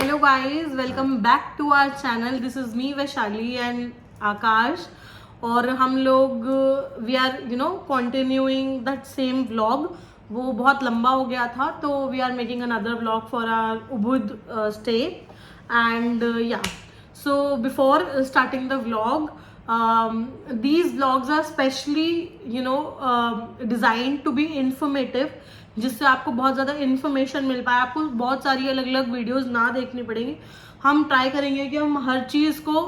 Hello guys, welcome back to our channel. This is me Vaishali and Akash. और हम लोग we are continuing that same vlog. वो बहुत लंबा हो गया था तो we are making another vlog for our Ubud stay and yeah so before starting the vlog these vlogs are specially designed to be informative, जिससे आपको बहुत ज़्यादा इन्फॉर्मेशन मिल पाए, आपको बहुत सारी अलग अलग वीडियोस ना देखनी पड़ेगी. हम ट्राई करेंगे कि हम हर चीज़ को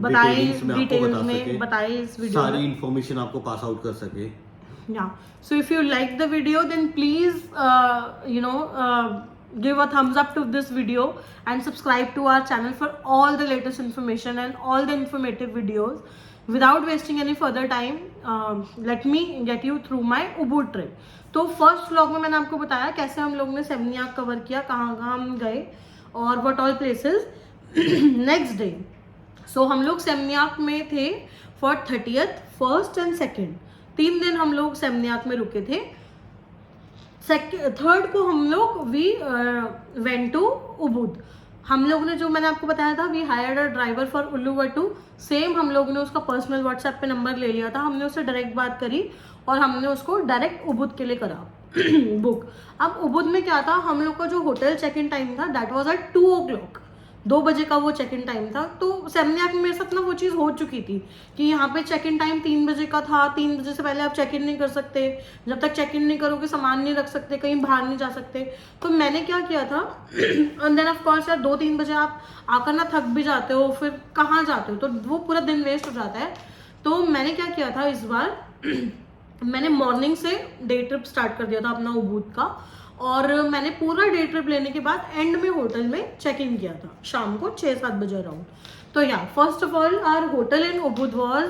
बताएं, डिटेल्स में बताएं इस वीडियो में, सारी इन्फॉर्मेशन आपको पास आउट कर सके. Yeah. So if you like the video, then please give a thumbs up to this video and subscribe to our channel for all the latest information and all the informative videos. Without wasting any further time, let me get you through my Ubud trip. तो first vlog में मैंने आपको बताया कैसे हम लोग ने सेमनियाक cover किया, कहाँ कहाँ हम गए और what all places. Next day so हम लोग सेमनियाक में थे for 30th, 1st and 2nd. 3 दिन हम लोग सेमनियाक में रुके थे. 3rd को हम लोग वी वेंट टू उबुद. हम लोग ने जो मैंने आपको बताया था we hired a driver for Uluwatu. Same हम लोग ने उसका पर्सनल व्हाट्सएप पे नंबर ले लिया था. हमने उससे डायरेक्ट बात करी और हमने उसको डायरेक्ट उबुद के लिए करा बुक. अब उबुद में क्या था, हम लोग का जो होटल चेक इन टाइम था दैट वाज एट 2 o'clock. 2 बजे का वो चेक इन टाइम था. तो सेमनियाक में मेरे साथ ना वो चीज़ हो चुकी थी कि यहाँ पे चेक इन टाइम 3 बजे का था. 3 बजे से पहले आप चेक इन नहीं कर सकते. जब तक चेक इन नहीं करोगे सामान नहीं रख सकते, कहीं बाहर नहीं जा सकते. तो मैंने क्या किया था एंड देन ऑफ कोर्स यार 2-3 बजे आप आकर ना थक भी जाते हो, फिर कहाँ जाते हो, तो वो पूरा दिन वेस्ट हो जाता है. तो मैंने क्या किया था इस बार मैंने मॉर्निंग से डे ट्रिप स्टार्ट कर दिया था अपना उबुद का. और मैंने पूरा डे ट्रिप लेने के बाद एंड में होटल में चेक इन किया था शाम को 6-7 बजे अराउंड. तो या first of all our hotel in Ubud was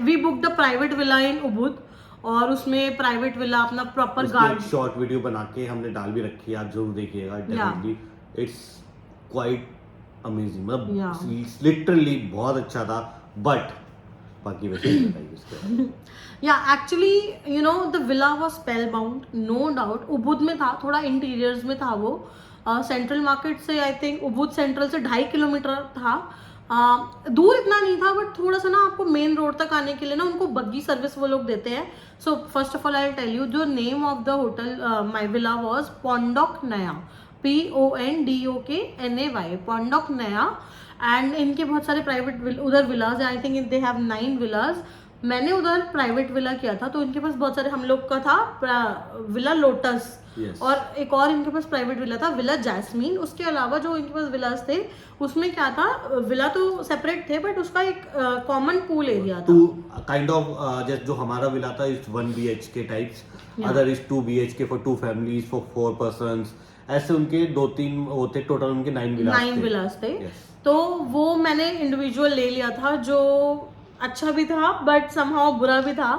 we book the private villa in Ubud. और उसमें प्राइवेट विला अपना प्रॉपर गार्ड शॉर्ट वीडियो बना के हमने डाल भी रखी है, आप जरूर देखिएगा. डेफिनेटली इट्स क्वाइट अमेजिंग, मतलब लिटरली बहुत अच्छा था. बट बाकी वैसे बताइए इसके. Yeah, actually, the villa was spellbound, no doubt. Ubud में था, थोड़ा इंटीरियर्स में था वो. सेंट्रल मार्केट से आई थिंक उबुद सेंट्रल से 2.5 किलोमीटर था. दूर इतना नहीं था बट थोड़ा सा ना आपको मेन रोड तक आने के लिए ना उनको बग्गी सर्विस वो लोग देते हैं. So first of all I will tell you जो name of the hotel my villa was Pondok Naya, PONDOKNAY, पोंडोक नया. एंड इनके बहुत सारे प्राइवेट उधर विलाज है. I think they have 9 villas. मैंने उधर प्राइवेट विला किया था तो इनके पास बहुत सारे, हम लोग का था विला लोटस. yes. और एक और इनके पास प्राइवेट विला था विला जैस्मीन. उसके अलावा जो इनके पास विलास थे उसमें क्या था, विला तो सेपरेट थे बट उसका एक कॉमन पूल एरिया था. काइंड ऑफ जस्ट जो हमारा विला था is 1 BHK types, other is 2 BHK for 2 families for 4 persons. ऐसे उनके 2-3 होते, टोटल उनके 9 विलास थे. तो वो मैंने इंडिविजुअल ले लिया था जो अच्छा भी था बट समहाउ बुरा भी था.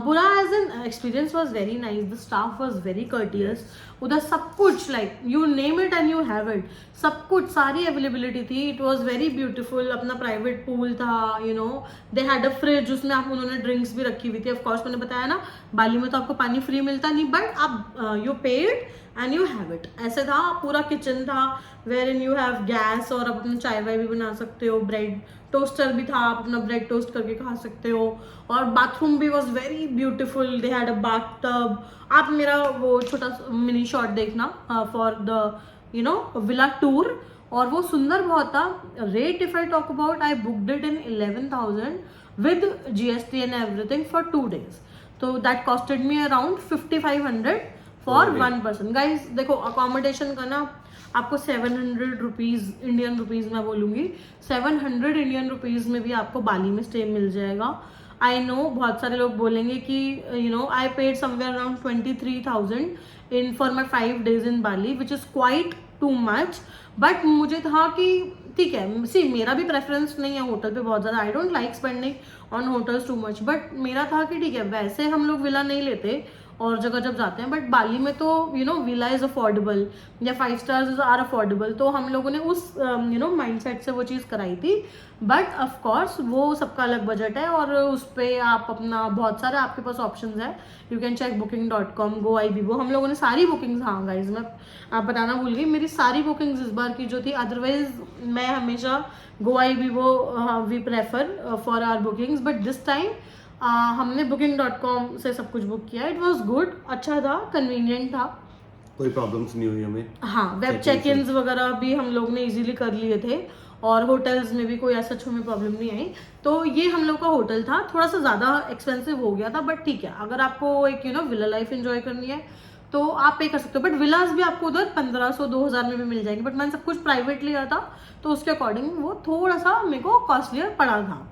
बुरा as an experience was very nice. The staff was very courteous. उधर सब कुछ like you name it and you have it, सब कुछ सारी अवेलेबिलिटी थी. It was very beautiful. अपना प्राइवेट पूल था, दे हैड अ फ्रिज, उसमें आप उन्होंने ड्रिंक्स भी रखी हुई थी. ऑफकोर्स मैंने बताया ना बाली में तो आपको पानी फ्री मिलता नहीं बट आप you paid and you have it. ऐसे था. पूरा किचन था wherein you have gas और आप अपना चाय वाय भी बना सकते हो. ब्रेड टोस्टर भी था, आप अपना ब्रेड टोस्ट करके खा सकते हो. और बाथरूम भी was very beautiful. They had a bath tub. आप मेरा वो छोटा मिनी शॉट देखना फॉर द विला टूर. और वो सुंदर बहुत था. Rate if I talk about, I booked it in 11,000 with GST and everything for 2 days. तो that costed me around 5,500 for 1 person. Guys देखो अकोमोडेशन का ना आपको 700 रुपीज़ इंडियन रुपीज़ मैं बोलूँगी 700 इंडियन रुपीज़ में भी आपको बाली में स्टे मिल जाएगा. आई नो बहुत सारे लोग बोलेंगे कि I paid somewhere around 23,000 in for my 5 days in Bali which is quite too much. But मुझे था कि ठीक है, सी मेरा भी प्रेफरेंस नहीं है होटल पे बहुत ज़्यादा. I don't like spending on hotels too much. But मेरा था कि ठीक है वैसे हम लोग विला नहीं लेते और जगह जब जाते हैं, बट बाली में तो विला इज अफोर्डेबल या 5 स्टार्स आर अफोर्डेबल, तो हम लोगों ने उस माइंडसेट से वो चीज़ कराई थी। बट ऑफ कोर्स वो सबका अलग बजट है, और उस पर आप अपना बहुत सारे आपके पास ऑप्शंस है, you can check booking.com, GoIBibo। हम लोगों ने सारी बुकिंग्स, हाँ गाइज मैं आप बताना भूल गई, मेरी सारी बुकिंग्स इस बार की जो थी, अदरवाइज मैं हमेशा GoIBibo we prefer for our bookings, but this time हमने booking.com से सब कुछ बुक किया। इट वॉज गुड, अच्छा था, कन्वीनियंट था, कोई प्रॉब्लम्स नहीं हुई हमें। हाँ, वेब चेक इन्स वगैरह भी हम लोग ने इजीली कर लिए थे, और होटल्स में भी कोई ऐसा हमें प्रॉब्लम नहीं आई। तो ये हम लोग का होटल था, थोड़ा सा ज़्यादा एक्सपेंसिव हो गया था, बट ठीक है, अगर आपको एक विला लाइफ एंजॉय करनी है तो आप पे कर सकते हो। बट विलास भी आपको उधर 1500-2000 में भी मिल जाएंगे, बट मैंने सब कुछ प्राइवेट लिया था, तो उसके अकॉर्डिंग वो थोड़ा सा मेरे को कॉस्टलियर पड़ा था।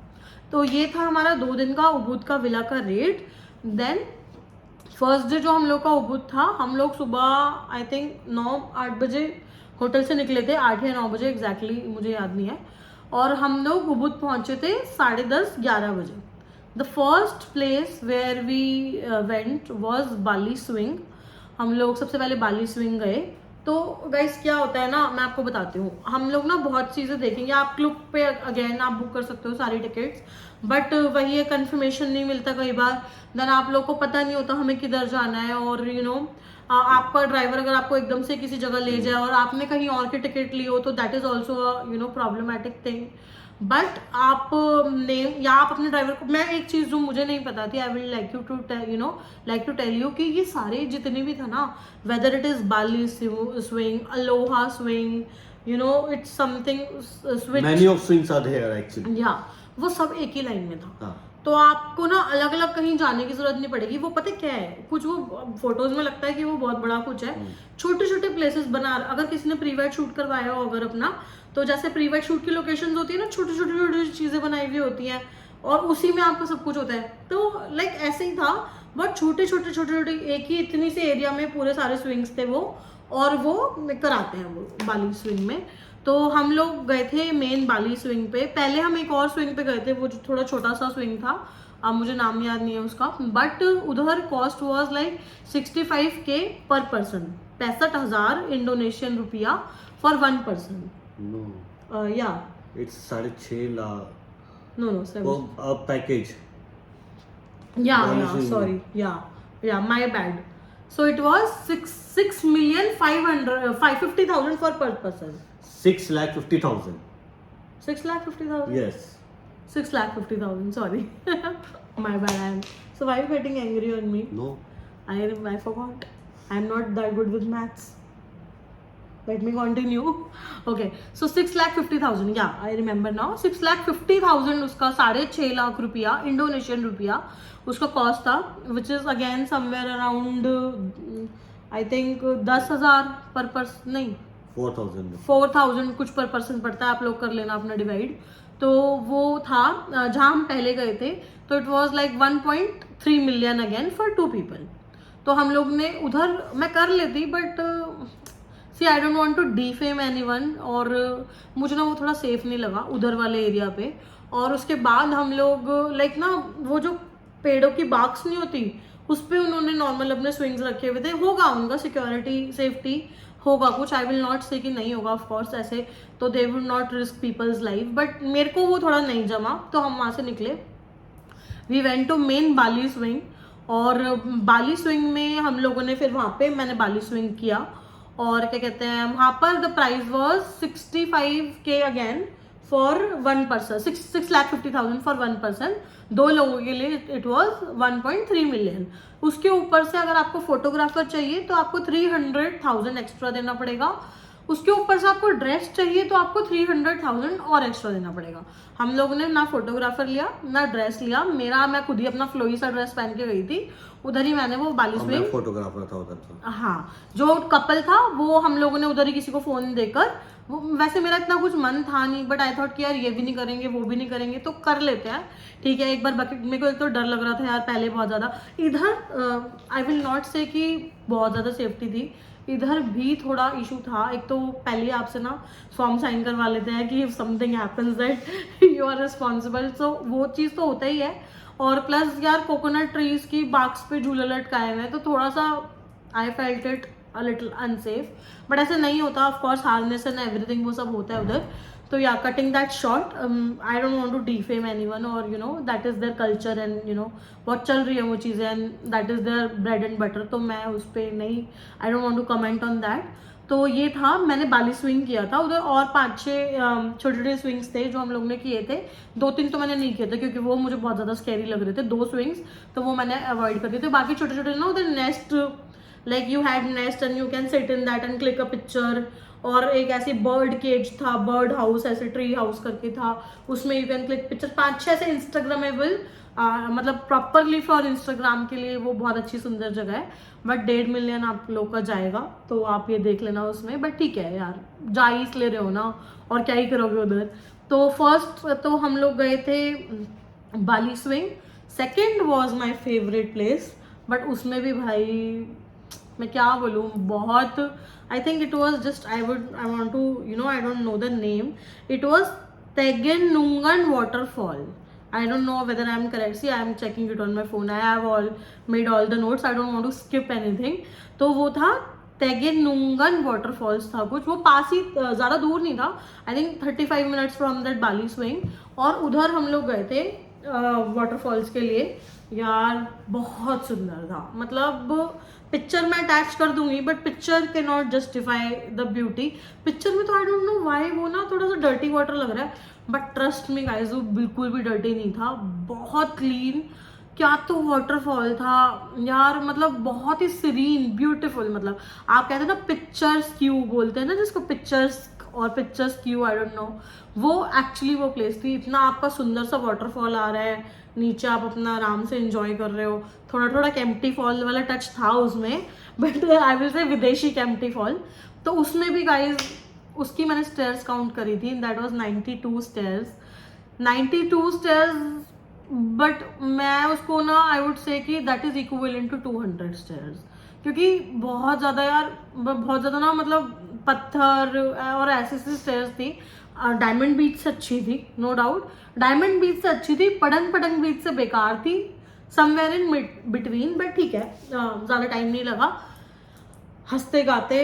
तो ये था हमारा 2 दिन का उबुद का विला का रेट। देन फर्स्ट डे जो हम लोग का उबुद था, हम लोग सुबह आई थिंक 9-8 बजे होटल से निकले थे, 8 या 9 बजे एग्जैक्टली मुझे याद नहीं है, और हम लोग उबुद पहुंचे थे 10:30-11 बजे। The first place where we went was Bali swing. हम लोग सबसे पहले बाली स्विंग गए। तो गाइस क्या होता है ना, मैं आपको बताती हूँ, हम लोग ना बहुत चीज़ें देखेंगे, आप क्लिक पे अगेन आप बुक कर सकते हो सारी टिकट्स, बट वही है, कंफर्मेशन नहीं मिलता कई बार, देन आप लोग को पता नहीं होता हमें किधर जाना है, और आपका ड्राइवर अगर आपको एकदम से किसी जगह ले जाए और आपने कहीं और की टिकट ली हो, तो that is also problematic thing. But आप नेम या आप अपने ड्राइवर को, मैं एक चीज़ जो मुझे नहीं पता थी, I will like to tell you कि ये सारे जितने भी था ना, whether it is Bali swing, Aloha swing, it's something switch, many of swings are there actually, या वो सब एक ही लाइन में था। हाँ। तो आपको ना अलग अलग कहीं जाने की जरूरत नहीं पड़ेगी। वो पता क्या है, कुछ वो फोटोज में लगता है कि वो बहुत बड़ा कुछ है, छोटे छोटे प्लेसेस बना, अगर किसी ने प्री वेड शूट करवाया हो अगर अपना, तो जैसे प्री वेड शूट की लोकेशंस होती है ना, छोटी छोटी छोटी चीजें बनाई हुई होती हैं, और उसी में आपका सब कुछ होता है। तो लाइक ऐसे ही था, बहुत छोटे छोटे छोटे छोटे एक ही इतनी सी एरिया में पूरे सारे स्विंग्स थे वो, और वो कराते हैं वो बाली स्विंग में। तो हम लोग गए थे मेन बाली स्विंग पे, पहले हम एक और स्विंग पे गए थे, वो जो थोड़ा छोटा सा स्विंग था, अब मुझे नाम याद नहीं है उसका, बट उधर cost was like 65K per person, 65,000 Indonesian रुपया फॉर 1 पर्सन। No yeah it's 6.5 lakh, no 7, a package, yeah sorry, yeah my bad. So it was 6,550,000 for per person. 6,50,000, 6,50,000? yes. 6,50,000, sorry. My bad. So why are you getting angry on me? No, I forgot. I'm not that good with maths. Let me continue. Okay, so 6,50,000. Yeah, I remember now. 6,50,000 उसका 6.5 लाख रुपया, Indonesian rupiah उसका cost था, which is again somewhere around I think 10,000 पर person, नहीं 4,000 कुछ पर person पड़ता है, आप लोग कर लेना अपना डिवाइड। तो वो था जहाँ हम पहले गए थे, तो it was like 1.3 million again for 2 people. तो हम लोग ने उधर, मैं कर लेती, but see I don't want to defame anyone, और मुझे ना वो थोड़ा सेफ नहीं लगा उधर वाले एरिया पे। और उसके बाद हम लोग लाइक ना, वो जो पेड़ों की बाग्स नहीं होती, उस पर उन्होंने नॉर्मल अपने स्विंग्स रखे हुए थे, होगा उनका सिक्योरिटी सेफ्टी होगा कुछ, आई विल नॉट से कि नहीं होगा, ऑफ कोर्स ऐसे तो they would not risk people's life, but मेरे को वो थोड़ा नहीं जमा, तो हम वहाँ से निकले। We went to main Bali swing, और बाली स्विंग में हम लोगों ने फिर वहाँ पे मैंने बाली स्विंग किया, और क्या कहते हैं, वहाँ पर the price was 65K again for 1 person, 6,50,000 for 1 person, 2 लोगों के लिए इट वॉज 1.3 मिलियन। उसके ऊपर से अगर आपको फोटोग्राफर चाहिए तो आपको 300,000 एक्स्ट्रा देना पड़ेगा, उसके ऊपर से आपको ड्रेस चाहिए तो आपको 300,000 और एक्स्ट्रा देना पड़ेगा। हम लोगों ने ना फोटोग्राफर लिया ना ड्रेस लिया, मैं खुद ही अपना फ्लोई सा ड्रेस पहन के गई थी, उधर ही मैंने वो बाली स्विंग, फोटोग्राफर था उधर तो। हाँ, जो कपल था वो हम लोगों ने उधर ही किसी को फोन देकर, वैसे मेरा इतना कुछ मन था नहीं, बट आई थॉट कि यार ये भी नहीं करेंगे वो भी नहीं करेंगे तो कर लेते हैं, ठीक है। एक बार बकेट, मेरे को एक तो डर लग रहा था यार पहले बहुत ज़्यादा, इधर आई विल नॉट से कि बहुत ज़्यादा सेफ्टी थी, इधर भी थोड़ा इशू था। एक तो पहले आपसे ना फॉर्म साइन करवा लेते हैं कि if something happens that you are responsible, so वो चीज़ तो होता ही है। और प्लस यार कोकोनट ट्रीज की बाक्स पे झूले लटकाए हुए हैं, तो थोड़ा सा I felt it a little unsafe, but ऐसे नहीं होता, of course harness and everything वो सब होता है उधर। तो yeah cutting that short, I don't want to defame anyone, और you know that is their culture and you know बहुत चल रही है वो चीज़ें and that is their bread and butter, तो मैं उस पर नहीं, I don't want to comment on that. तो ये था, मैंने बाली स्विंग किया था उधर, और 5-6 छोटे छोटे स्विंग्स थे जो हम लोग ने किए थे। 2-3 तो मैंने नहीं किए थे क्योंकि वो मुझे बहुत ज़्यादा स्कैरी लग रहे थे, 2 स्विंग्स तो वो मैंने अवॉइड कर दिए थे। बाकी छोटे छोटे ना उधर nest, like you had nest and you can sit in that and click a picture, और एक ऐसी बर्ड केज था, बर्ड हाउस ऐसे ट्री हाउस करके था, उसमें यू कैन क्लिक पिक्चर। 5-6 ऐसे इंस्टाग्रामेबल, मतलब प्रॉपरली फॉर इंस्टाग्राम के लिए वो बहुत अच्छी सुंदर जगह है। बट 1.5 मिलियन आप लोग का जाएगा, तो आप ये देख लेना उसमें, बट ठीक है यार, जा ही इसलिए रहे हो ना, और क्या ही करोगे उधर। तो फर्स्ट तो हम लोग गए थे Bali swing, second was my favourite place, but उसमें भी भाई मैं क्या बोलूँ, बहुत, I think it was just, I want to you know, I don't know the name, it was Tegenungan waterfall. I don't know whether I am correct. See, I am checking it on my phone. I have made all the notes. I don't want to skip anything. तो वो था तेगेनुंगन waterfalls था कुछ, वो पास ही, ज़्यादा दूर नहीं था, I think 35 minutes from that Bali swing. और उधर हम लोग गए थे वाटरफॉल्स के लिए। यार बहुत सुंदर था, मतलब पिक्चर मैं अटैच कर दूंगी, बट पिक्चर के not justify the beauty. Picture में तो आई डोंट नो व्हाई वो ना थोड़ा सा डर्टी वाटर लग रहा है, बट ट्रस्ट मी गाइस वो बिल्कुल भी डर्टी नहीं था, बहुत क्लीन। क्या तो वाटरफॉल था यार, मतलब बहुत ही सीरीन ब्यूटीफुल, मतलब आप कहते हैं ना पिक्चर्स क्यू बोलते हैं ना जिसको, पिक्चर्स और pictures Q, I don't no, वो एक्चुअली वो प्लेस थी। इतना आपका सुंदर सा वाटरफॉल आ रहा है नीचे, आप अपना आराम से एंजॉय कर रहे हो। थोड़ा थोड़ा केम्प्टी फॉल वाला टच था उसमें, बट आई विल से विदेशी केम्प्टी फॉल। तो उसमें भी गाइज, उसकी मैंने स्टेयर्स काउंट करी थी, that was 92 stairs, 92 stairs, but मैं उसको ना आई वुड से कि that is equivalent to 200 stairs, क्योंकि बहुत ज़्यादा यार, बहुत ज़्यादा ना, मतलब पत्थर और ऐसी ऐसी स्टेयर्स थी। डायमंड बीच से अच्छी थी, नो डाउट, डायमंड बीच से अच्छी थी, पडंग पडंग बीच से बेकार थी, समवेयर इन बिटवीन, बट ठीक है, ज़्यादा टाइम नहीं लगा, हंसते गाते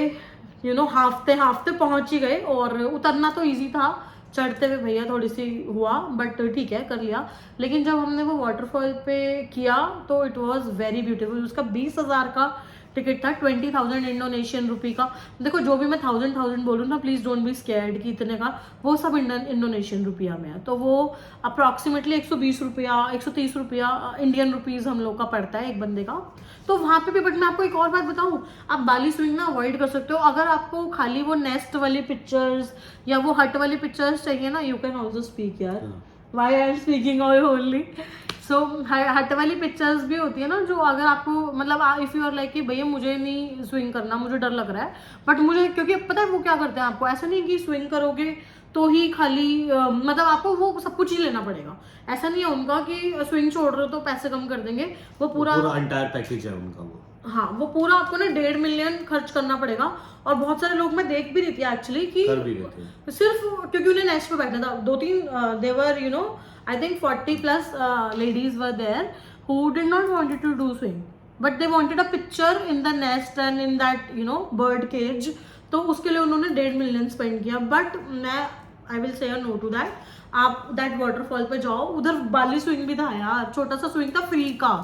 यू नो हाफते पहुंच ही गए। और उतरना तो इजी था, चढ़ते हुए भैया थोड़ी सी हुआ, बट ठीक है कर लिया। लेकिन जब हमने वो वाटरफॉल पे किया तो इट वाज वेरी ब्यूटीफुल। उसका 20,000 का टिकट था, 20,000 इंडोनेशियन रुपी का। देखो जो भी मैं 1000 बोलूँ ना, प्लीज़ डोंट बी स्कैर्ड कि इतने का, वो सब इंडोनेशियन रुपया में है, तो वो अप्रॉक्सीमेटली 120 रुपया 130 रुपया इंडियन रुपीज़ हम लोग का पड़ता है एक बंदे का। तो वहाँ पे भी, बट मैं आपको एक और बात बताऊँ, आप बाली स्विंग ना अवॉइड कर सकते हो अगर आपको खाली वो नेस्ट वाली पिक्चर्स या वो हट वाली पिक्चर्स चाहिए ना, यू कैन ऑल्सो स्पीक यार, why I am speaking only. So hut वाली पिक्चर्स भी होती है ना, जो अगर आपको, मतलब इफ़ यू आर लाइक कि भैया मुझे नहीं स्विंग करना, मुझे डर लग रहा है, बट मुझे, क्योंकि पता है वो क्या करते हैं, आपको ऐसा नहीं कि स्विंग करोगे तो ही खाली मतलब आपको वो सब कुछ ही लेना पड़ेगा, ऐसा नहीं है उनका कि स्विंग छोड़ रहे हो तो पैसे कम कर देंगे, वो पूरा एंटायर पैकेज है उनका वो। हाँ, वो पूरा आपको ना 1.5 मिलियन खर्च करना पड़ेगा। और बहुत सारे लोग मैं देख भी रही थी एक्चुअली कि कर भी रहे थे, सिर्फ क्योंकि उन्हें नेस्ट पे बैठना था। 2-3 देवर you know, I think 40+ ladies were there who did not wanted to do swing, but they wanted a picture in the nest and in that you know bird cage, तो उसके लिए उन्होंने 1.5 मिलियन स्पेंड किया। But मैं I will say no to that, आप that waterfall पे जाओ, उधर बाली स्विंग भी था यार, छोटा सा स्विंग था, फ्री का,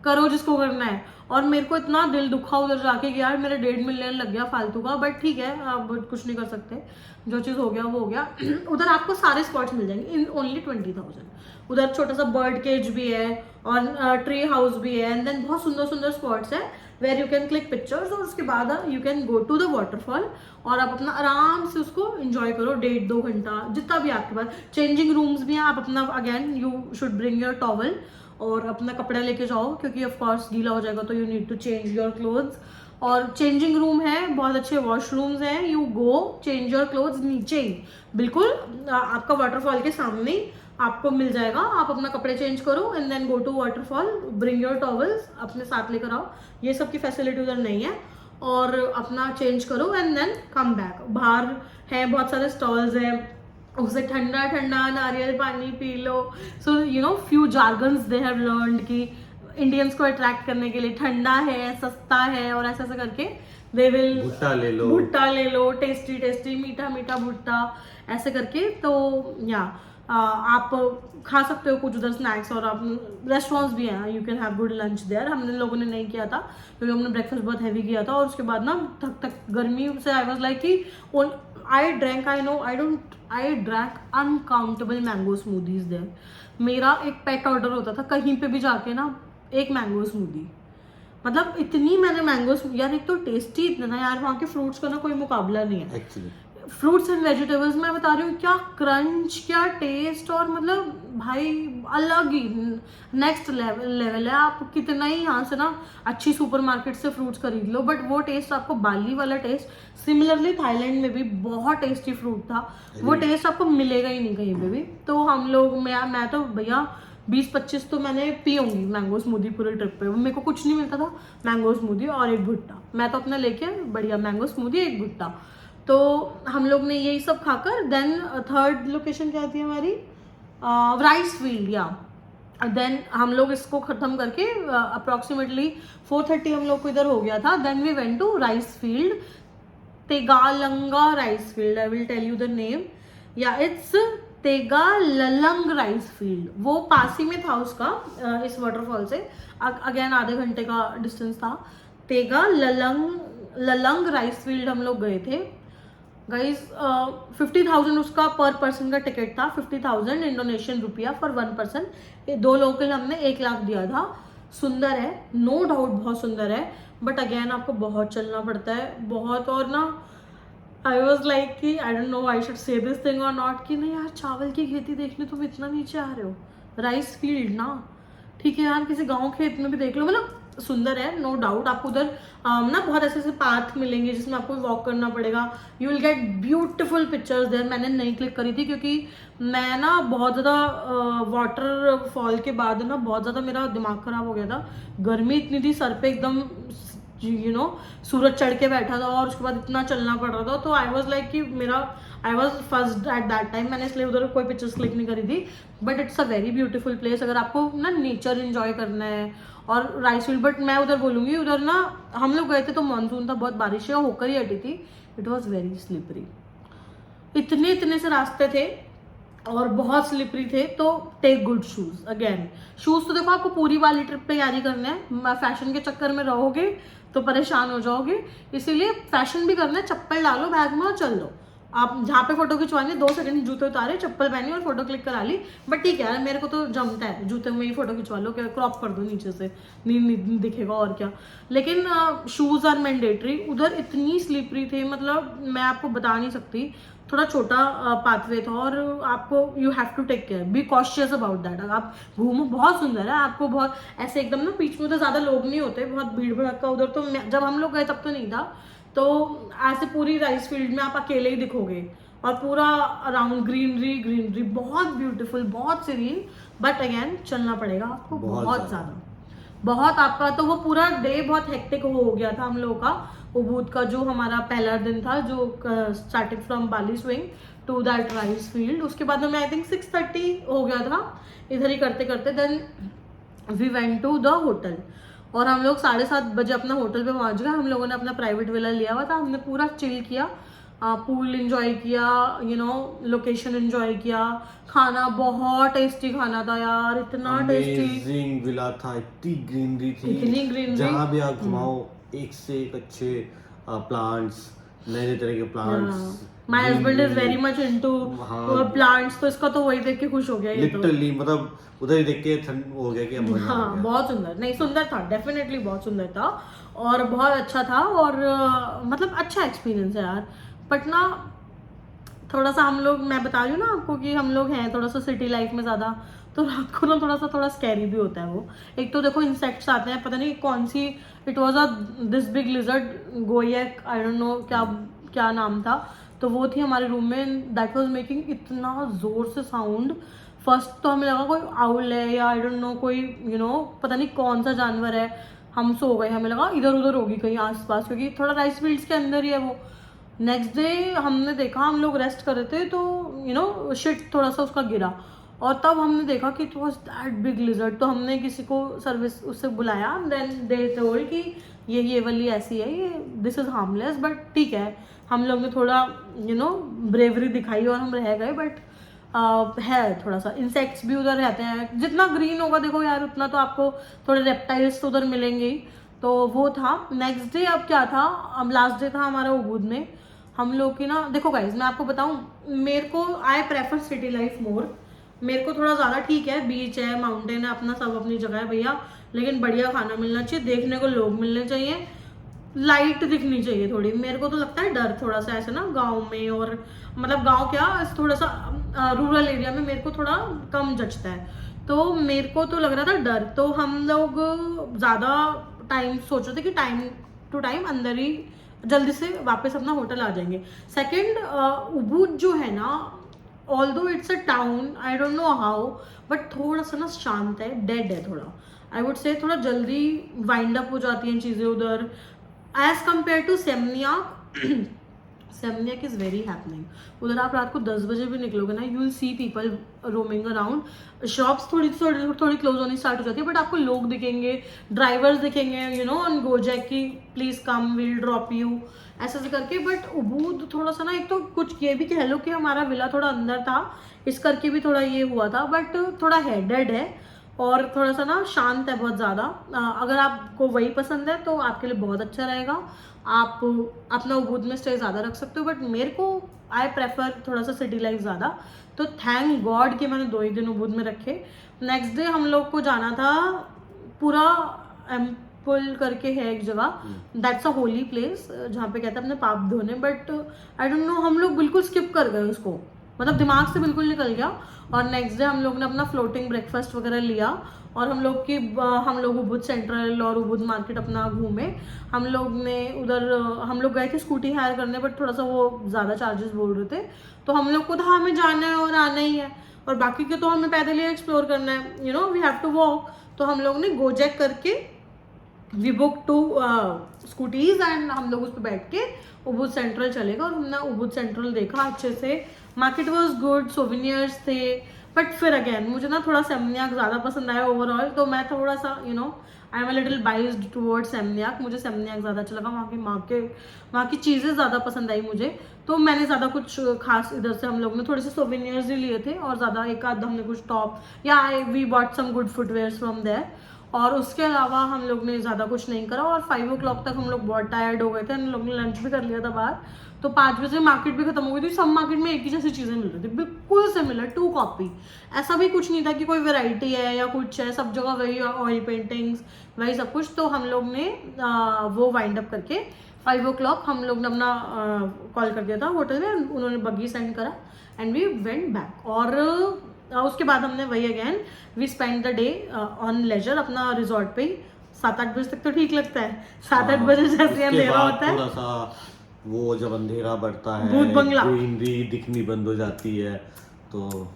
करो जिसको करना है। और मेरे को इतना दिल दुखा उधर जाके कि यार मेरे 1.5 मिलियन लग गया फालतू का, बट ठीक है, अब कुछ नहीं कर सकते, जो चीज़ हो गया वो हो गया। उधर आपको सारे स्पॉट्स मिल जाएंगे इन ओनली 20,000। उधर छोटा सा बर्ड केज भी है और ट्री हाउस भी है, एंड देन बहुत सुंदर सुंदर स्पॉट्स है where you can click pictures, और उसके बाद you can go to the waterfall और आप अपना आराम से उसको एंजॉय करो 1.5-2 घंटा जितना भी आपके पास। चेंजिंग रूम्स भी हैं, आप अपना again you should bring your towel और अपना कपड़ा लेके जाओ, क्योंकि ऑफ कोर्स गीला हो जाएगा, तो you need to change your clothes. और चेंजिंग रूम है, बहुत अच्छे वॉशरूम्स हैं, you go change your clothes नीचे ही, बिल्कुल आपका वाटरफॉल के सामने ही आपको मिल जाएगा। आप अपना कपड़े चेंज करो and then go to waterfall, bring your towels अपने साथ लेकर आओ, ये सब की फैसिलिटी उधर नहीं है। और अपना चेंज करो एंड देन कम बैक। बाहर हैं बहुत सारे स्टॉल्स हैं, उससे ठंडा ठंडा नारियल पानी P low. So you know few jargons they have learned कि इंडियंस को अट्रैक्ट करने के लिए ठंडा है, सस्ता है, और ऐसा ऐसा करके दे विल भुट्टा ले लो, टेस्टी टेस्टी मीठा मीठा भुट्टा ऐसे करके। तो या आप खा सकते हो कुछ उधर स्नैक्स, और आप रेस्टोरेंट्स भी हैं, you can have good lunch there. हमने लोगों ने नहीं किया था क्योंकि हमने ब्रेकफास्ट बहुत हैवी किया था, और उसके बाद ना थक थक गर्मी से आई वाज लाइक कि I drank uncountable mango smoothies there. मेरा एक पेट ऑर्डर होता था कहीं पे भी जाके ना, एक मैंगो स्मूदी। मतलब इतनी मैंने मैंगो यार, एक तो टेस्टी इतना यार, वहाँ के फ्रूट्स का ना कोई मुकाबला नहीं है एक्चुअली। फ्रूट्स एंड वेजिटेबल्स मैं बता रही हूँ, क्या क्रंच, क्या टेस्ट, और मतलब भाई अलग ही नेक्स्ट लेवल है। आप कितना ही यहाँ से ना अच्छी सुपरमार्केट से फ्रूट्स खरीद लो, बट वो टेस्ट आपको, बाली वाला टेस्ट, सिमिलरली थाईलैंड में भी बहुत टेस्टी फ्रूट था, वो टेस्ट आपको मिलेगा ही नहीं कहीं पे भी। तो हम लोग, मैं तो भैया 20-25 तो मैंने पी होंगी मैंगो स्मूदी पूरे ट्रिप पे। मेरे को कुछ नहीं मिलता था, मैंगो स्मूदी और एक भुट्टा, मैं तो अपना लेके बढ़िया मैंगो स्मूदी एक भुट्टा। तो हम लोग ने यही सब खाकर देन थर्ड लोकेशन क्या थी हमारी, राइस फील्ड। या देन हम लोग इसको ख़त्म करके अप्रॉक्सीमेटली 4:30 हम लोग को इधर हो गया था। Then we went to rice field, Tegalalang rice field, I will tell you the name. Yeah it's Tegalalang rice field, वो पास ही में था उसका, इस वाटरफॉल से अगेन आधे घंटे का डिस्टेंस था। तेगालंग राइस फील्ड हम लोग गए थे गाइज। 50,000 उसका पर पर्सन का टिकट था, 50,000 इंडोनेशियन रुपया फॉर 1 पर्सन। 2 लोगों के लिए हमने 1 लाख दिया था। सुंदर है, नो डाउट बहुत सुंदर है, बट अगेन आपको बहुत चलना पड़ता है, बहुत। और ना आई वॉज लाइक कि आई don't no I should say this thing और नॉट, कि नहीं यार चावल की खेती देखने तुम इतना नीचे आ रहे हो, राइस फील्ड ना, ठीक है यार किसी गांव खेत में भी देख लो। मतलब सुंदर है, नो डाउट। आपको उधर ना बहुत ऐसे ऐसे पाथ मिलेंगे जिसमें आपको वॉक करना पड़ेगा, you will get beautiful pictures there. मैंने नहीं क्लिक करी थी क्योंकि मैं ना बहुत ज़्यादा वाटरफॉल के बाद ना बहुत ज़्यादा मेरा दिमाग ख़राब हो गया था, गर्मी इतनी थी, सर पे एकदम यू नो सूरज चढ़ के बैठा था, और उसके बाद इतना चलना पड़ रहा था। तो आई वॉज लाइक कि I was first at that time, मैंने इसलिए उधर कोई पिक्चर्स क्लिक नहीं करी थी। But it's a very beautiful place अगर आपको ना नेचर इन्जॉय करना है। और राइस फील्ड, बट मैं उधर बोलूँगी, उधर ना हम लोग गए थे तो मानसून था, बहुत बारिशें होकर ही हटी थी, इट वॉज वेरी स्लिपरी, इतने से रास्ते थे और बहुत स्लिपरी थे। तो take good shoes. Again shoes तो देखो आपको पूरी वाली ट्रिप तैयारी करना है, फैशन के चक्कर में रहोगे तो परेशान हो जाओगे, इसीलिए फैशन भी करना है, चप्पल डालो बैग में और चल लो। आप जहाँ पे फोटो खिंचवानी 2 सेकंड जूते उतारे, चप्पल पहनी और फोटो क्लिक करा ली। बट ठीक है, मेरे को तो जमता है जूते में ही फोटो खिंचवा लो, क्या क्रॉप कर दो नीचे से, नहीं दिखेगा और क्या। लेकिन शूज आर मैंडेटरी। उधर इतनी स्लिपरी थे, मतलब मैं आपको बता नहीं सकती। थोड़ा छोटा पाथवे था, और आपको you have to take care, be cautious about that. अगर आप घूमो, बहुत सुंदर है, आपको बहुत ऐसे एकदम ना बीच में तो ज़्यादा लोग नहीं होते, बहुत भीड़ भड़का उधर। तो जब हम लोग गए तब तो नहीं था, तो ऐसे पूरी राइस फील्ड में आप अकेले ही दिखोगे, और पूरा अराउंड ग्रीनरी बहुत ब्यूटीफुल, बहुत सीरीन। बट अगेन चलना पड़ेगा आपको बहुत ज़्यादा, बहुत। आपका तो वो पूरा डे बहुत हेक्टिक हो गया था हम लोगों का। उबूद का जो हमारा पहला दिन था, जो starting from Bali swing to that rice field, उसके बाद हमें आई थिंक 6:30 हो गया था इधर ही करते करते। Then we went to the hotel, और हम लोग 7:30 बजे अपना होटल पे पहुंच गए। हम लोगों ने अपना प्राइवेट विला लिया हुआ था, हमने पूरा चिल किया, पूल एंजॉय किया, यू नो लोकेशन एंजॉय किया। खाना बहुत टेस्टी खाना था यार, इतना टेस्टी, अमेजिंग विला था, इतनी ग्रीनरी थी, इतनी ग्रीनरी, जहाँ भी आप घुमाओ एक से एक अच्छे प्लांट्स, नए तरह के plants. My husband is very much into plants, तो इसका तो वही देख के खुश हो गया ये तो लिटरली। मतलब उधर ही देख के ठंड हो गया कि अब मजा आ हाँ, गया। बहुत सुंदर, नहीं सुंदर था, डेफिनेटली बहुत सुंदर था, और बहुत अच्छा था। और मतलब अच्छा एक्सपीरियंस है यार। बट ना थोड़ा सा हम लोग, मैं बता रही हूँ ना आपको कि हम लोग हैं थोड़ा सा सिटी लाइफ में ज़्यादा, तो रात को ना थोड़ा स्कैरी भी होता है वो। एक तो देखो इंसेक्ट्स आते हैं, पता नहीं कौन सी, it was a this big lizard, gecko, I don't know क्या नाम था। तो वो थी हमारे रूम में, दैट वाज मेकिंग इतना ज़ोर से साउंड। फर्स्ट तो हमें लगा कोई आउल है, या आई डोंट नो कोई पता नहीं कौन सा जानवर है। हम सो गए, हमें लगा इधर उधर होगी कहीं आसपास, क्योंकि थोड़ा राइस फील्ड्स के अंदर ही है वो। नेक्स्ट डे हमने देखा, हम लोग रेस्ट कर रहे थे तो शिट थोड़ा सा उसका गिरा, और तब हमने देखा कि it was that big lizard. तो हमने किसी को सर्विस उससे बुलाया, देन दे टोल्ड कि ये वाली ऐसी है, ये दिस इज हार्मलेस, बट ठीक है। हम लोग ने थोड़ा ब्रेवरी दिखाई और हम रह गए, बट है थोड़ा सा इंसेक्ट्स भी उधर रहते हैं। जितना ग्रीन होगा देखो यार, उतना तो आपको थोड़े रेप्टाइल्स तो उधर मिलेंगे ही। तो वो था नेक्स्ट डे। अब क्या था, अब लास्ट डे था हमारा उबूद में। हम लोग की ना, देखो गाइज मैं आपको बताऊं, मेरे को I prefer city life more. मेरे को थोड़ा ज़्यादा ठीक है, बीच है, माउंटेन है, अपना सब अपनी जगह है भैया, लेकिन बढ़िया खाना मिलना चाहिए, देखने को लोग मिलने चाहिए, लाइट दिखनी चाहिए थोड़ी। मेरे को तो लगता है डर थोड़ा सा ऐसे ना गांव में, और मतलब गांव क्या, थोड़ा सा रूरल एरिया में मेरे को थोड़ा कम जचता है। तो मेरे को तो लग रहा था डर। तो हम लोग ज़्यादा टाइम सोच रहे थे कि टाइम टू टाइम अंदर ही जल्दी से वापस अपना होटल आ जाएंगे। सेकंड, उबूद जो है ना, although it's a town, I don't know how, but थोड़ा सा ना शांत है, डेड है थोड़ा, आई वुड से थोड़ा जल्दी वाइंड अप हो जाती हैं चीज़ें उधर as compare to Seminyak. Seminyak is very happening. उधर आप रात को 10 बजे भी निकलोगे ना, you will see people roaming around. Shops थोड़ी क्लोज होनी स्टार्ट हो जाती है, बट आपको लोग दिखेंगे, ड्राइवर्स दिखेंगे ऑन गोजैक की please come will drop you, ऐसे ऐसे करके। बट उबूद थोड़ा सा ना, एक तो कुछ ये भी कह लो कि हमारा विला थोड़ा अंदर था, इस करके भी थोड़ा ये हुआ था, बट थोड़ा है डेड है और थोड़ा सा ना शांत है बहुत ज़्यादा। अगर आपको वही पसंद है तो आपके लिए बहुत अच्छा रहेगा, आप अपना उबूद में स्टे ज़्यादा रख सकते हो। बट मेरे को आई प्रेफर थोड़ा सा सिटी लाइफ ज़्यादा। तो थैंक गॉड कि मैंने 2 ही दिन उबूद में रखे। नेक्स्ट डे हम लोग को जाना था पूरा एम्पल करके है एक जगह, दैट्स अ होली प्लेस जहाँ पे कहते हैं अपने पाप धोने, बट आई डोंट नो हम लोग बिल्कुल स्किप कर गए उसको, मतलब दिमाग से बिल्कुल निकल गया। और नेक्स्ट डे हम लोग ने अपना फ्लोटिंग ब्रेकफास्ट वगैरह लिया और हम लोग उबूद सेंट्रल और उबूद मार्केट अपना घूमे। हम लोग ने उधर हम लोग गए थे स्कूटी हायर करने, बट थोड़ा सा वो ज़्यादा चार्जेस बोल रहे थे, तो हम लोग को था हमें जाना है और आना ही है, और बाकी के तो हमें पैदल ही एक्सप्लोर करना है, वी हैव टू वॉक। तो हम लोग ने गोजैक करके वी बुक 2 स्कूटीज एंड हम लोग उस पर बैठ के उबूद सेंट्रल चलेगा, और हमने उबूद सेंट्रल देखा अच्छे से। मार्केट वॉज गुड, सोविनियर्स थे, बट फिर अगेन मुझे ना थोड़ा सेमनियाक ज़्यादा पसंद आया ओवरऑल। तो मैं थोड़ा सा I am a little biased toward Seminyak, मुझे सेमनियाक ज़्यादा अच्छा लगा, वहाँ की चीज़ें ज़्यादा पसंद आई मुझे। तो मैंने ज़्यादा कुछ खास, इधर से हम लोग ने थोड़े से सोविनियर्स ही लिए थे, और ज़्यादा एक आध हमने कुछ टॉप या we bought some good footwears from there. और उसके अलावा हम लोग ने ज़्यादा कुछ नहीं करा, और 5 o'clock तक हम लोग बहुत टायर्ड हो गए थे। हम लोग ने लंच भी कर लिया था बाहर, तो 5 बजे मार्केट भी खत्म हो गई थी। सब मार्केट में एक ही जैसी चीज़ें मिल रही थी, बिल्कुल सिमिलर, 2 कॉपी। ऐसा भी कुछ नहीं था कि कोई वैरायटी है या कुछ है, सब जगह वही ऑयल पेंटिंग्स, वही सब कुछ। तो हम लोग ने वो वाइंड अप करके 5 o'clock हम लोग ने अपना कॉल कर दिया था होटल में, उन्होंने बग्गी सेंड करा एंड वी वेंट बैक। और उसके बाद हमने वही again we spend the day on leisure अपना रिजॉर्ट पे ही। 7-8 बजे तक तो ठीक लगता है, 7-8 बजे जैसे अंधेरा होता है, थोड़ा सा वो जब अंधेरा बढ़ता है, भूत बंगला, ग्रीनरी दिखनी बंद हो जाती है, तो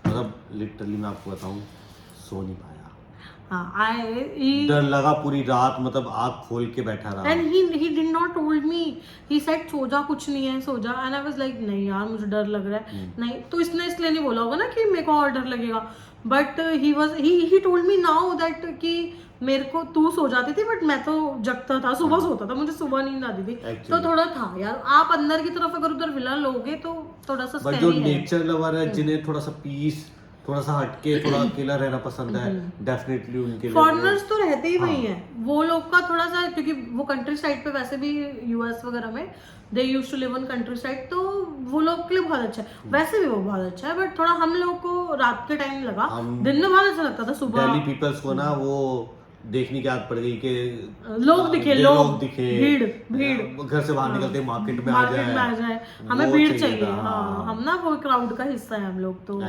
मतलब लिटरली मैं आपको बताऊं, सो नहीं पाया। डर लगा पूरी रात, मतलब आँख खोल के बैठा रहा। And he did not told me, he said सो जा, कुछ नहीं है, सो जा। And I was like नहीं यार मुझे डर लग रहा है, नहीं। तो इसने इसलिए नहीं बोला होगा ना कि मेरे को और डर लगेगा, but he told me now that कि मेरे को तू सो जाती थी बट मैं तो जगता था, सुबह सोता था, मुझे सुबह नींद आती थी। तो थोड़ा था यार, आप अंदर की तरफ अगर उधर विला लोगे तो थोड़ा सा स्कैरी है। जो नेचर लवर है, जिन्हें थोड़ा सा पीस, थोड़ा सा हटके, थोड़ा अकेला रहना पसंद है, डेफिनेटली उनके लिए। फॉरेनर्स तो रहते ही वही हैं, वो लोग का थोड़ा सा, क्योंकि वो कंट्री साइड पे वैसे भी यूएस वगैरह में they used to live on countryside, तो वो लोग के लिए बहुत अच्छा है। वैसे भी वो बहुत अच्छा है, बट थोड़ा हम लोग को रात के टाइम लगा, दिन में बहुत अच्छा लगता था। सुबह दिल्ली पीपल्स को ना वो देखने की आदत पड़ गई कि लोग दिखे, भीड़, घर से बाहर निकलते मार्केट में आ जाए, हमें भीड़ चाहिए। हाँ, हम ना वो क्राउड का हिस्सा है हम लोग, तो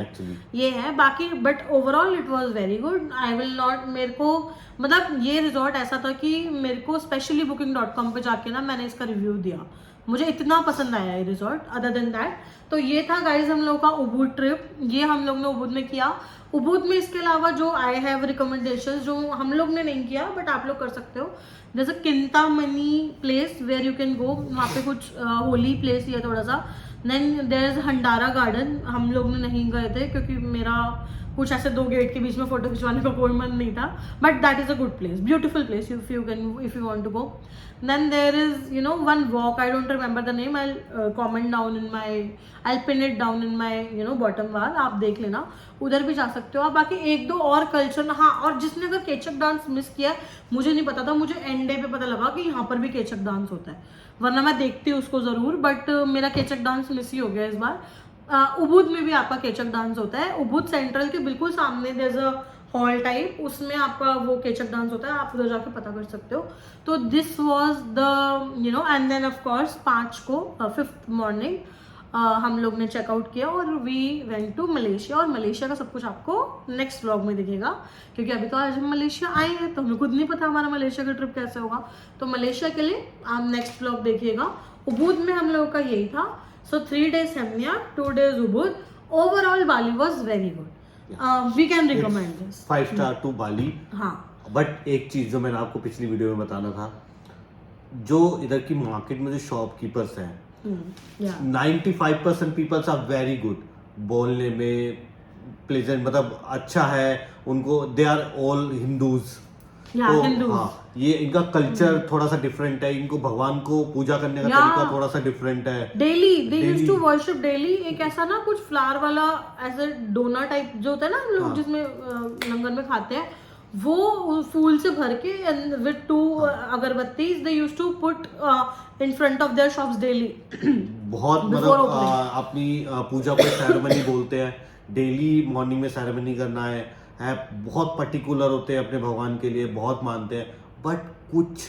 ये है। बाकी but overall it was very good. I will not, मेरे को मतलब ये रिजॉर्ट ऐसा था कि मेरे को स्पेशली booking.com पे जाके ना मैंने इसका रिव्यू दिया, मुझे इतना पसंद आया ये रिजॉर्ट। अदर देन दैट, तो ये था गाइज हम लोग का उबूद ट्रिप, ये हम लोग ने उबूद में किया। उबुद में इसके अलावा जो आई हैव रिकमेंडेशन जो हम लोग ने नहीं किया बट आप लोग कर सकते हो, जैसे Kintamani place where you can go, वहाँ पे कुछ होली प्लेस ही है थोड़ा सा. Then there is Handara garden, हम लोग ने नहीं गए थे क्योंकि मेरा कुछ ऐसे 2 गेट के बीच में फोटो खिंचवाने का कोई मन नहीं था, but that is a good place, beautiful place if you want to go. Then there is one walk, I don't remember the name, I'll pin it down in my bottom wall, आप देख लेना, उधर भी जा सकते हो आप. बाकी 1-2 और कल्चर, हाँ, और जिसने अगर केचक डांस मिस किया, मुझे नहीं पता था, मुझे एंड डे पे पता लगा कि यहाँ पर भी केचक डांस होता है, वरना मैं देखती उसको जरूर, बट मेरा केचक डांस मिस ही हो गया इस बार. उबुद में भी आपका केचक डांस होता है, उबुद सेंट्रल के बिल्कुल सामने there is a hall type, उसमें आपका वो केचक डांस होता है, आप उधर जाके पता कर सकते हो. तो this was the end then of course 5 को 5th मॉर्निंग हम लोग ने चेकआउट किया और वी वेंट टू मलेशिया. और मलेशिया का सब कुछ आपको नेक्स्ट व्लॉग में दिखेगा, क्योंकि अभी तो आज हम मलेशिया आए हैं तो हमें खुद नहीं पता हमारा मलेशिया का ट्रिप कैसे होगा. तो मलेशिया के लिए आप नेक्स्ट व्लॉग देखिएगा. उबुद में हम लोगों का यही था. So 3 days Seminyak, 2 days Ubud. Overall Bali was very good. We can recommend this 5 star to Bali. हाँ, बट एक चीज जो मैंने आपको पिछली वीडियो में बताना था, जो इधर की मार्केट में जो शॉपकीपर्स हैं, 95% पीपल्स आर वेरी गुड, बोलने में प्लेजेंट, मतलब अच्छा है उनको. They are all Hindus. हाँ, ये इनका कल्चर थोड़ा सा डिफरेंट है, इनको भगवान को पूजा करने का तरीका थोड़ा सा डिफरेंट है. Daily they used to worship daily. एक ऐसा ना कुछ फ्लावर वाला ऐसे डोना टाइप जो होता है ना हम लोग जिसमें लंगर में खाते हैं, वो फूल से भर के एंड विद 2 अगरबत्तीज they used to put in front of their shops daily. बहुत मतलब अपनी पूजा को सेरेमनी बोलते हैं, डेली मॉर्निंग में सेरेमनी करना है, बहुत पर्टिकुलर होते हैं अपने भगवान के लिए, बहुत मानते हैं. बट कुछ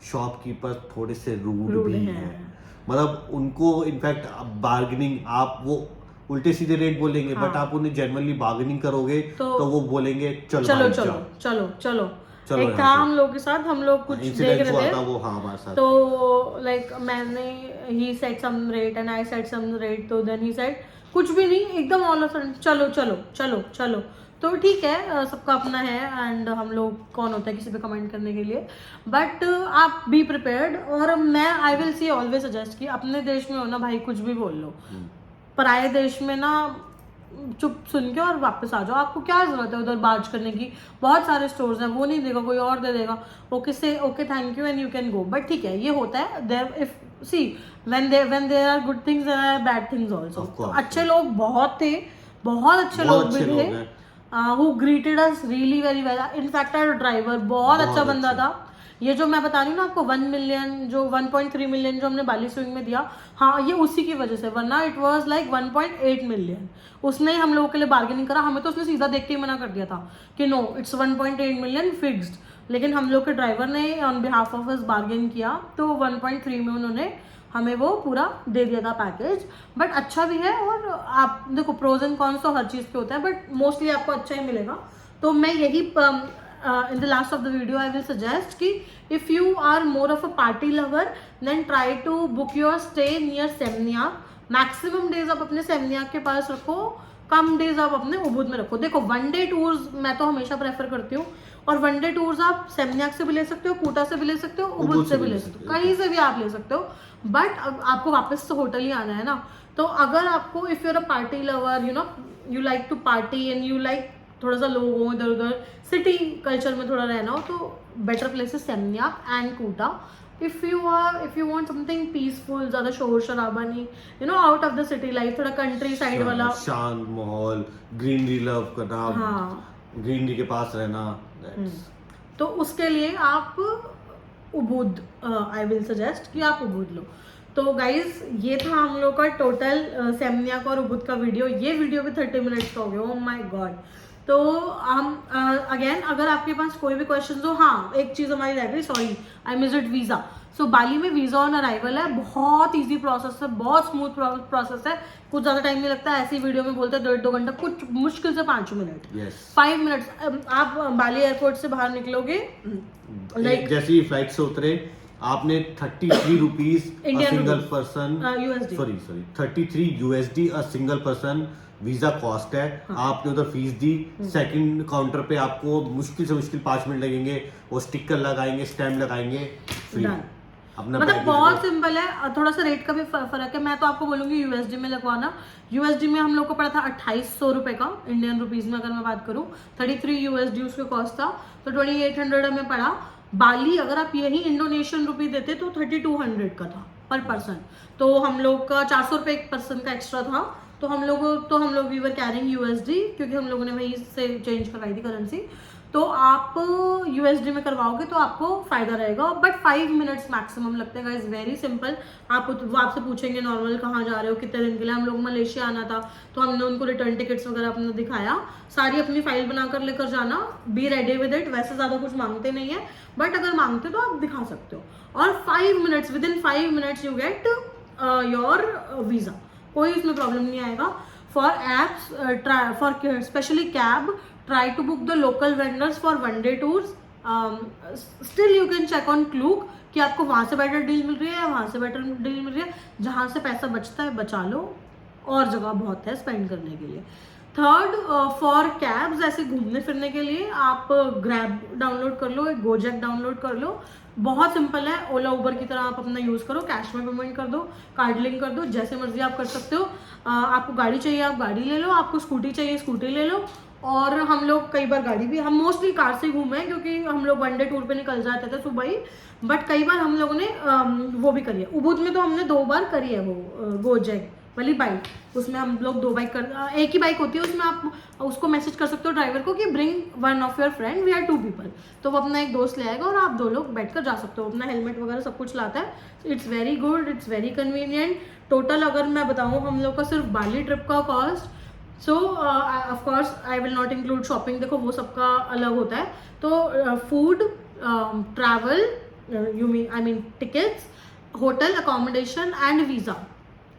शॉपकीपर थोड़े से रूड भी हैं. मतलब उनको इनफैक्ट बार्गेनिंग, आप वो उल्टे सीधे रेट बोलेंगे, बट आप उन्हें जेन्युइनली बार्गेनिंग करोगे तो वो बोलेंगे चलो चलो चलो चलो. एक था हम लोग के साथ, हम लोग कुछ देख रहे थे, वो हाँ हमारे साथ, तो लाइक मैंने he said some rate and I said some rate, तो देन ही सेड कुछ भी नहीं, एकदम ऑल ऑफ सडन चलो चलो चलो चलो. तो ठीक है, सबका अपना है एंड हम लोग कौन होता है किसी पे कमेंट करने के लिए, बट आप बी प्रिपेयर्ड. और मैं I will see always suggest कि अपने देश में हो ना भाई, कुछ भी बोल लो, पराये देश में ना चुप सुन के और वापस आ जाओ. आपको क्या जरूरत है उधर बार्ज करने की, बहुत सारे स्टोर्स हैं, वो नहीं देगा कोई और दे देगा, okay say okay thank you and you can go. But ठीक है, ये होता है there, if see when there are good things there are bad things also. अच्छे लोग बहुत थे, बहुत अच्छे लोग भी थे, who greeted us really very well. In fact our driver बहुत अच्छा बंदा था. ये जो मैं बता रही हूँ ना आपको 1 million जो 1.3 million जो हमने बाली स्विंग में दिया, हाँ ये उसी की वजह से, वरना इट वाज लाइक 1.8 million. उसने ही हम लोगों के लिए बार्गेनिंग करा, हमें तो उसने सीधा देख के ही मना कर दिया था कि नो इट्स 1.8 million फिक्स्ड, लेकिन हम लोग के ड्राइवर ने on behalf of us bargain किया, तो 1.3 में उन्होंने हमें वो पूरा दे दिया था पैकेज. बट अच्छा भी है, और आप देखो प्रोज एंड कॉन्स तो हर चीज़ के होता है, बट मोस्टली आपको अच्छा ही मिलेगा. तो मैं यही in the last of the video I will suggest कि if you are more of a party lover then try to book your stay near Seminyak. Maximum days आप अपने सेमनिया के पास रखो, कम डेज आप अपने उबुद में रखो. देखो 1 day टूर्स मैं तो हमेशा प्रेफर करती हूँ, और 1 day टूर्स आप सेमनिया से भी ले सकते हो, कूटा से भी ले सकते हो, उबुद से भी ले सकते हो, कहीं से भी आप ले सकते हो. बट आपको वापस तो होटल ही आना है ना. तो अगर आपको if you're a party lover, you like to party and you like थोड़ा सा लोग हो इधर उधर, सिटी कल्चर में थोड़ा रहना हो, तो बेटर प्लेस है सेमनिया एंड कूटा. if you want something peaceful, ज़्यादा शोर शराबा नहीं, out of the city life, थोड़ा कंट्री साइड वाला शांत माहौल, ग्रीनरी लव करना, ग्रीनरी के पास रहना, तो उसके लिए आप उबुद आई विल सजेस्ट कि आप उबुद लो. तो गाइज ये था हम लोग का टोटल सेमनिया का और उबुद का वीडियो. ये वीडियो भी 30 मिनट्स का हो गया. Oh my God. तो हम अगेन अगर आपके पास कोई भी क्वेश्चन हो, हाँ एक चीज़ हमारी रह गई, sorry I miss it, visa. So Bali में वीज़ा ऑन अराइवल है, बहुत इजी प्रोसेस है, बहुत स्मूथ प्रोसेस है, कुछ ज़्यादा टाइम नहीं लगता. ऐसी वीडियो में बोलते हैं 1.5-2 घंटा, कुछ मुश्किल से 5 मिनट, 5 मिनट्स आप बाली एयरपोर्ट से बाहर निकलोगे, लाइक जैसे ही फ्लाइट से उतरे आपने 33 rupees single person, sorry 33 USD a single person visa cost है, हाँ। आपने उधर फीस दी, सेकंड काउंटर पे आपको मुश्किल से मुश्किल 5 मिनट लगेंगे, वो स्टिकर लगाएंगे, स्टैम्प लगाएंगे, फ्री। Done. अपना मतलब package बहुत लो। सिंपल है, थोड़ा सा रेट का भी फर्क है। मैं तो आपको बोलूंगी यूएसडी में लगवाना। यूएसडी में हम लोग को पड़ा था 2800 रुपए का, इंडियन रुपीज में अगर मैं बात करूं 33 यूएसडी उसके कॉस्ट था, तो 2800 हमें पड़ा। बाली अगर आप यही इंडोनेशियन रुपी देते तो 3200 का था पर पर्सन, तो हम लोग का 400 रुपये एक पर्सन का एक्स्ट्रा था। तो हम लोग वी वर कैरिंग यूएसडी, क्योंकि हम लोगों ने वहीं से चेंज करवाई थी करेंसी। तो आप यूएसडी में करवाओगे तो आपको फायदा रहेगा, बट 5 मिनट्स मैक्सिमम लगते हैं, इज वेरी सिंपल। वो आपसे पूछेंगे नॉर्मल कहाँ जा रहे हो, कितने दिन के लिए। हम लोग मलेशिया आना था तो हमने उनको रिटर्न टिकट्स वगैरह अपना दिखाया, सारी अपनी फाइल बनाकर लेकर जाना, बी रेडी विद इट। वैसे ज़्यादा कुछ मांगते नहीं है, बट अगर मांगते तो आप दिखा सकते हो। और 5 minutes, with in 5 minutes you get your visa, कोई इसमें प्रॉब्लम नहीं आएगा। For apps, for specially cab, try to book the local vendors for one day tours. Still you can check on Klook कि आपको वहाँ से बेटर डील मिल रही है, वहाँ से बेटर डील मिल रही है। जहाँ से पैसा बचता है बचा लो, और जगह बहुत है स्पेंड करने के लिए। थर्ड, फॉर कैब्स, ऐसे घूमने फिरने के लिए आप ग्रैब डाउनलोड कर लो, एक गोजेक डाउनलोड कर लो। बहुत सिंपल है, ओला उबर की तरह आप अपना यूज़ करो, कैश में पेमेंट कर दो, कार्ड लिंक कर दो, जैसे मर्जी आप कर सकते हो। आपको गाड़ी चाहिए आप गाड़ी ले लो, आपको स्कूटी चाहिए स्कूटी ले लो। और हम लोग कई बार गाड़ी भी, हम मोस्टली कार से घूमे हैं क्योंकि हम लोग वन डे टूर पे निकल जाते थे सुबह ही। बट कई बार हम लोगों ने वो भी करी है, उबुद में तो हमने 2 बार करी है वो गोजेक वाली बाइक। उसमें हम लोग 2 बाइक एक ही बाइक होती है, उसमें आप उसको मैसेज कर सकते हो ड्राइवर को कि bring one of your friend, we are 2 people. तो वो अपना एक दोस्त ले आएगा और आप 2 लोग बैठ कर जा सकते हो, अपना हेलमेट वगैरह सब कुछ लाता है। It's very good, it's very convenient. Total अगर मैं बताऊँ हम लोग का सिर्फ बाली ट्रिप का cost, so of course I will not include shopping, देखो वो सबका अलग होता है। तो food, travel, I mean tickets, hotel accommodation and visa,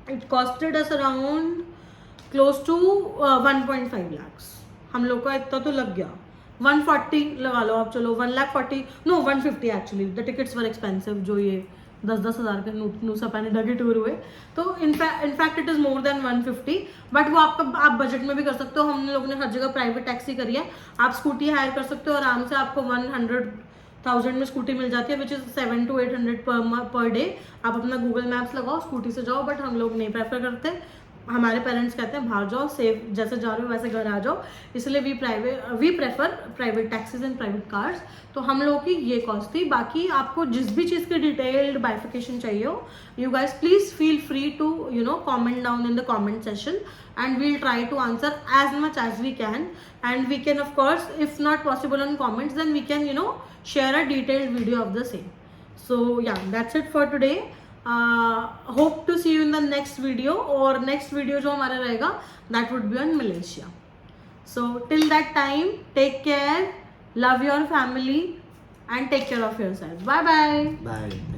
it costed us around close to 1.5 lakhs। हम लोग का इतना तो लग गया, 140 लगा लो आप, चलो 1,40,000, no 150 actually, the tickets were expensive. जो ये 10-10 हज़ार के नूसा पैने डगे टूर हुए, तो in fact it is more than 150, but वो आप बजट में भी कर सकते हो। हम लोगों ने हर जगह प्राइवेट टैक्सी करी है, आप स्कूटी हायर कर सकते हो आराम से, आपको 100,000 में स्कूटी मिल जाती है, which is 700 to 800 per day. आप अपना गूगल मैप्स लगाओ, स्कूटी से जाओ, बट हम लोग नहीं प्रेफर करते। हमारे पेरेंट्स कहते हैं बाहर जाओ, सेफ, जैसे जा रहे हो वैसे घर आ जाओ, इसलिए we prefer private taxis and private cars. तो हम लोगों की ये कॉस्ट थी। बाकी आपको जिस भी चीज़ की डिटेल्ड बाइफिकेशन चाहिए हो, you guys please feel free to comment down in the comment session, and we'll try to answer as much as we can. And we can of course, if not possible on comments, then we can share a detailed video of the same. So yeah, that's it for today. Hope to see you in the next video, और next video जो हमारा रहेगा that would be on Malaysia. So till that time, take care, love your family and take care of yourself. Bye bye. Bye.